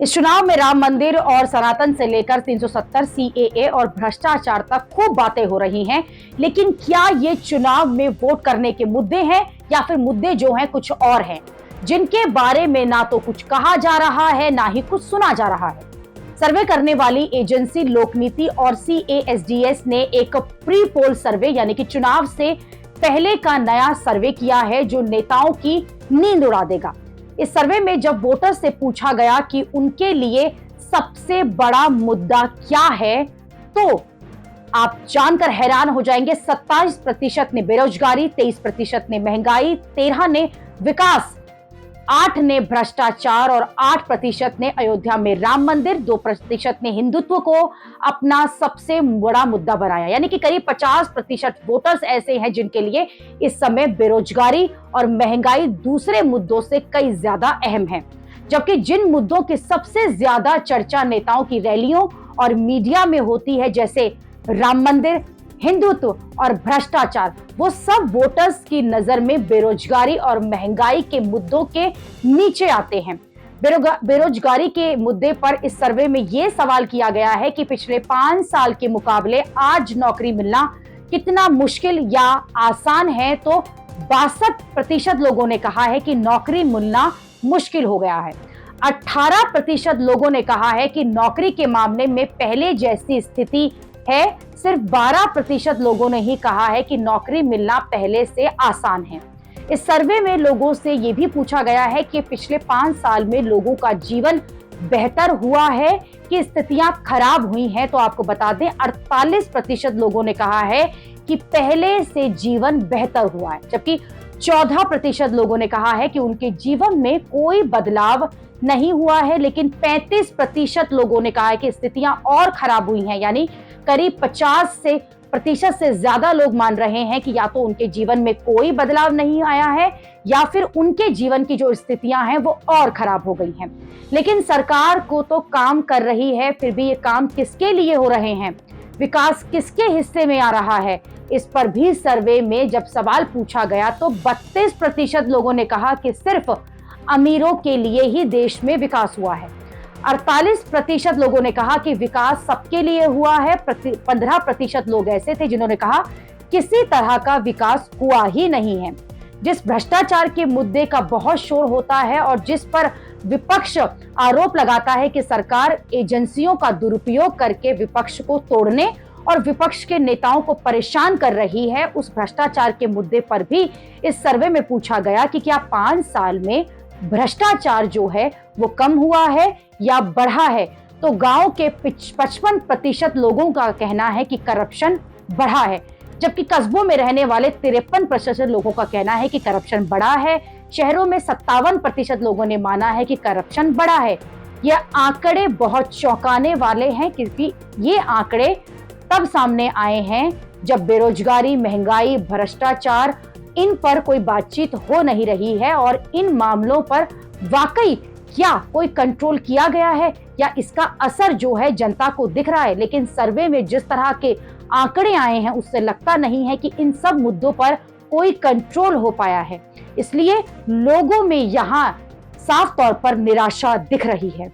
इस चुनाव में राम मंदिर और सनातन से लेकर 370 सीएए और भ्रष्टाचार तक खूब बातें हो रही हैं, लेकिन क्या ये चुनाव में वोट करने के मुद्दे हैं या फिर मुद्दे जो हैं कुछ और हैं, जिनके बारे में ना तो कुछ कहा जा रहा है ना ही कुछ सुना जा रहा है। सर्वे करने वाली एजेंसी लोकनीति और CASDS ने एक प्री पोल सर्वे यानी कि चुनाव से पहले का नया सर्वे किया है, जो नेताओं की नींद उड़ा देगा। इस सर्वे में जब वोटर से पूछा गया कि उनके लिए सबसे बड़ा मुद्दा क्या है, तो आप जानकर हैरान हो जाएंगे। 27% ने बेरोजगारी, 23% ने महंगाई, 13 ने विकास, 8 ने भ्रष्टाचार और 8% ने अयोध्या में राम मंदिर, 2% ने हिंदुत्व को अपना सबसे बड़ा मुद्दा बनाया। यानी कि करीब 50% वोटर्स ऐसे हैं जिनके लिए इस समय बेरोजगारी और महंगाई दूसरे मुद्दों से कई ज्यादा अहम है। जबकि जिन मुद्दों की सबसे ज्यादा चर्चा नेताओं की रैलियों और मीडिया में होती है, जैसे राम मंदिर, हिंदुत्व और भ्रष्टाचार, वो सब वोटर्स की नजर में बेरोजगारी और महंगाई के मुद्दों के नीचे आते हैं। बेरोजगारी के मुद्दे पर इस सर्वे में यह सवाल किया गया है कि पिछले 5 साल के मुकाबले आज नौकरी मिलना कितना मुश्किल या आसान है, तो 62% लोगों ने कहा है कि नौकरी मिलना मुश्किल हो गया है। 18% लोगों ने कहा है कि नौकरी के मामले में पहले जैसी स्थिति है। सिर्फ 12% लोगों ने ही कहा है कि नौकरी मिलना पहले से आसान है। इस सर्वे में लोगों से यह भी पूछा गया है कि पिछले 5 साल में लोगों का जीवन बेहतर हुआ है कि स्थितियां खराब हुई हैं, तो आपको बता दें 48% लोगों ने कहा है कि पहले से जीवन बेहतर हुआ है, जबकि 14% लोगों ने कहा है कि उनके जीवन में कोई बदलाव नहीं हुआ है। लेकिन 35% लोगों ने कहा है कि स्थितियां और खराब हुई हैं। यानी करीब 50% से ज्यादा लोग मान रहे हैं कि या तो उनके जीवन में कोई बदलाव नहीं आया है या फिर उनके जीवन की जो स्थितियां हैं वो और खराब हो गई हैं। लेकिन सरकार को तो काम कर रही है, फिर भी ये काम किसके लिए हो रहे हैं, विकास किसके हिस्से में आ रहा है, इस पर भी सर्वे में जब सवाल पूछा गया तो 32% लोगों ने कहा कि सिर्फ अमीरों के लिए ही देश में विकास हुआ है। 48% लोगों ने कहा कि विकास सबके लिए हुआ है। 15% लोग ऐसे थे जिन्होंने कहा किसी तरह का विकास हुआ ही नहीं है। जिस भ्रष्टाचार के मुद्दे का बहुत शोर होता है और जिस पर विपक्ष आरोप लगाता है कि सरकार एजेंसियों का दुरुपयोग करके विपक्ष को तोड़ने और विपक्ष के नेताओं को परेशान कर रही है, उस भ्रष्टाचार के मुद्दे पर भी इस सर्वे में पूछा गया कि क्या 5 साल में भ्रष्टाचार जो है वो कम हुआ है या बढ़ा है। तो गांव के 55% लोगों का कहना है कि करप्शन बढ़ा है, जबकि कस्बों में रहने वाले 53% लोगों का कहना है कि करप्शन बढ़ा है। शहरों में 57% लोगों ने माना है कि करप्शन बढ़ा है। ये आंकड़े बहुत चौंकाने वाले हैं, क्योंकि ये आंकड़े तब सामने आए हैं जब बेरोजगारी, महंगाई, भ्रष्टाचार, इन पर कोई बातचीत हो नहीं रही है और इन मामलों पर वाकई क्या कोई कंट्रोल किया गया है या इसका असर जो है जनता को दिख रहा है। लेकिन सर्वे में जिस तरह के आंकड़े आए हैं उससे लगता नहीं है कि इन सब मुद्दों पर कोई कंट्रोल हो पाया है। इसलिए लोगों में यहाँ साफ तौर पर निराशा दिख रही है।